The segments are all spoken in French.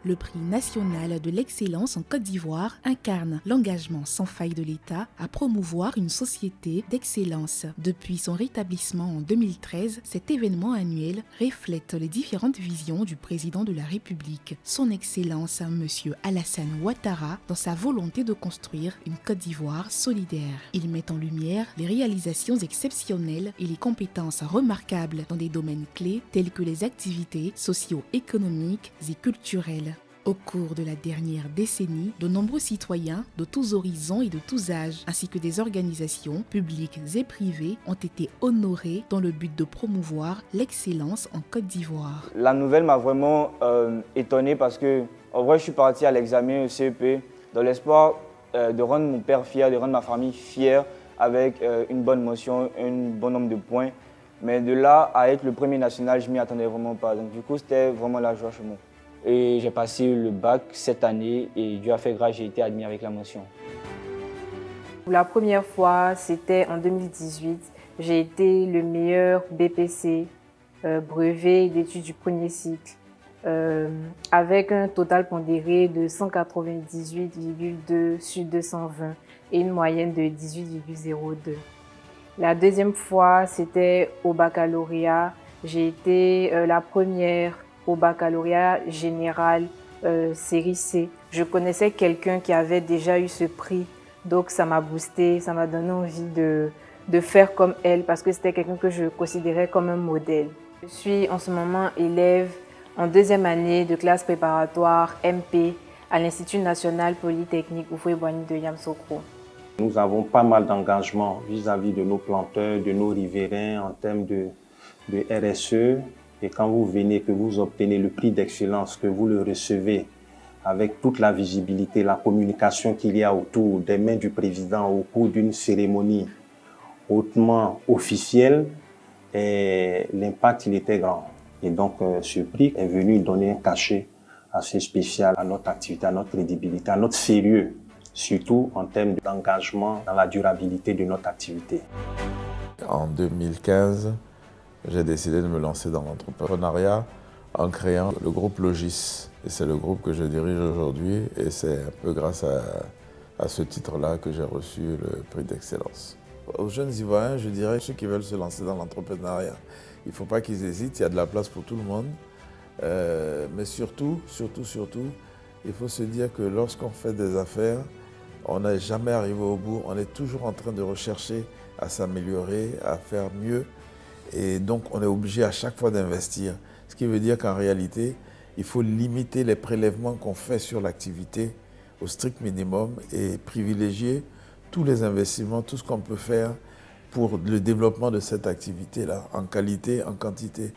Le prix national de l'excellence en Côte d'Ivoire incarne l'engagement sans faille de l'État à promouvoir une société d'excellence. Depuis son rétablissement en 2013, cet événement annuel reflète les différentes visions du président de la République, son Excellence M. Alassane Ouattara, dans sa volonté de construire une Côte d'Ivoire solidaire. Il met en lumière les réalisations exceptionnelles et les compétences remarquables dans des domaines clés tels que les activités socio-économiques et culturelles. Au cours de la dernière décennie, de nombreux citoyens de tous horizons et de tous âges, ainsi que des organisations publiques et privées, ont été honorés dans le but de promouvoir l'excellence en Côte d'Ivoire. La nouvelle m'a vraiment étonné parce que, en vrai, je suis parti à l'examen au CEP dans l'espoir de rendre mon père fier, de rendre ma famille fière avec une bonne motion, un bon nombre de points. Mais de là à être le premier national, je ne m'y attendais vraiment pas. Donc du coup, c'était vraiment la joie chez moi. Et j'ai passé le bac cette année et Dieu a fait grâce, j'ai été admis avec la mention. La première fois, c'était en 2018. J'ai été le meilleur BPC, brevet d'études du premier cycle, avec un total pondéré de 198,2 sur 220 et une moyenne de 18,02. La deuxième fois, c'était au baccalauréat. J'ai été la première au baccalauréat général série C. Je connaissais quelqu'un qui avait déjà eu ce prix, donc ça m'a boosté, ça m'a donné envie de faire comme elle parce que c'était quelqu'un que je considérais comme un modèle. Je suis en ce moment élève en deuxième année de classe préparatoire MP à l'Institut national polytechnique Houphouët-Boigny de Yamoussoukro. Nous avons pas mal d'engagement vis-à-vis de nos planteurs, de nos riverains en termes de RSE. Et quand vous venez, que vous obtenez le prix d'excellence, que vous le recevez avec toute la visibilité, la communication qu'il y a autour des mains du président au cours d'une cérémonie hautement officielle, l'impact il était grand. Et donc ce prix est venu donner un cachet assez spécial à notre activité, à notre crédibilité, à notre sérieux, surtout en termes d'engagement dans la durabilité de notre activité. En 2015, j'ai décidé de me lancer dans l'entrepreneuriat en créant le groupe Logis. Et c'est le groupe que je dirige aujourd'hui et c'est un peu grâce à ce titre-là que j'ai reçu le prix d'excellence. Aux jeunes Ivoiriens, je dirais ceux qui veulent se lancer dans l'entrepreneuriat, il ne faut pas qu'ils hésitent, il y a de la place pour tout le monde. Mais surtout, il faut se dire que lorsqu'on fait des affaires, on n'est jamais arrivé au bout, on est toujours en train de rechercher à s'améliorer, à faire mieux. Et donc, on est obligé à chaque fois d'investir. Ce qui veut dire qu'en réalité, il faut limiter les prélèvements qu'on fait sur l'activité au strict minimum et privilégier tous les investissements, tout ce qu'on peut faire pour le développement de cette activité-là, en qualité, en quantité.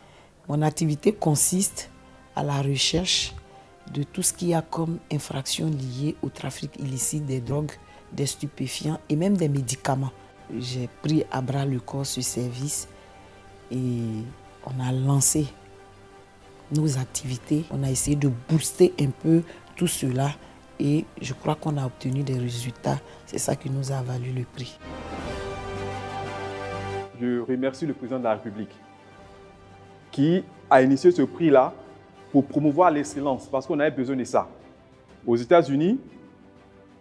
Mon activité consiste à la recherche de tout ce qu'il y a comme infractions liées au trafic illicite des drogues, des stupéfiants et même des médicaments. J'ai pris à bras le corps ce service et on a lancé nos activités. On a essayé de booster un peu tout cela et je crois qu'on a obtenu des résultats. C'est ça qui nous a valu le prix. Je remercie le président de la République qui a initié ce prix-là pour promouvoir l'excellence parce qu'on avait besoin de ça. Aux États-Unis,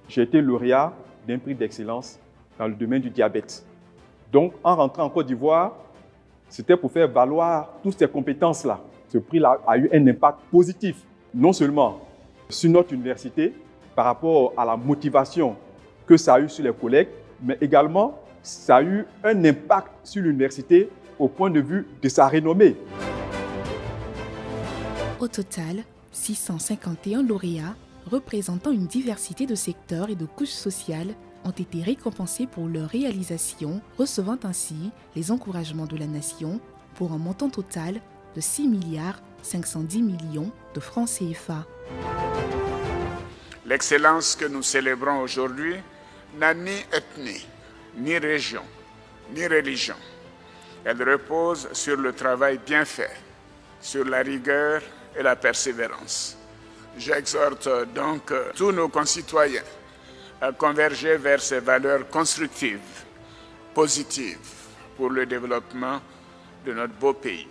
j'ai été lauréat d'un prix d'excellence dans le domaine du diabète. Donc, en rentrant en Côte d'Ivoire, c'était pour faire valoir toutes ces compétences-là. Ce prix-là a eu un impact positif, non seulement sur notre université, par rapport à la motivation que ça a eu sur les collègues, mais également, ça a eu un impact sur l'université au point de vue de sa renommée. Au total, 651 lauréats représentant une diversité de secteurs et de couches sociales ont été récompensés pour leur réalisation, recevant ainsi les encouragements de la nation pour un montant total de 6 510 millions de francs CFA. L'excellence que nous célébrons aujourd'hui n'a ni ethnie, ni région, ni religion. Elle repose sur le travail bien fait, sur la rigueur et la persévérance. J'exhorte donc tous nos concitoyens à converger vers ces valeurs constructives, positives pour le développement de notre beau pays.